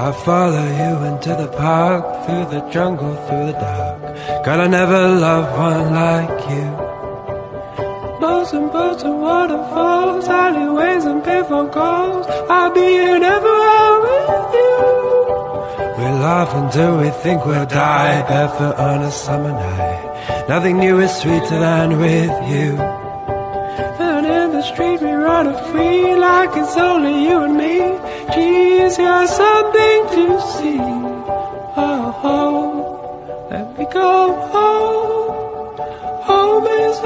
I'll follow you into the park, through the jungle, through the dark. God, I never loved one like you. Boats and boats and waterfalls, alleyways and payphone calls. I'll be here everywhere with you. We laugh until we think we'll die, barefoot on a summer night. Nothing new is sweeter than with you. And in the street we run free, like it's only you and me. Geez, you're something to see. Oh, oh, let me go home. Home is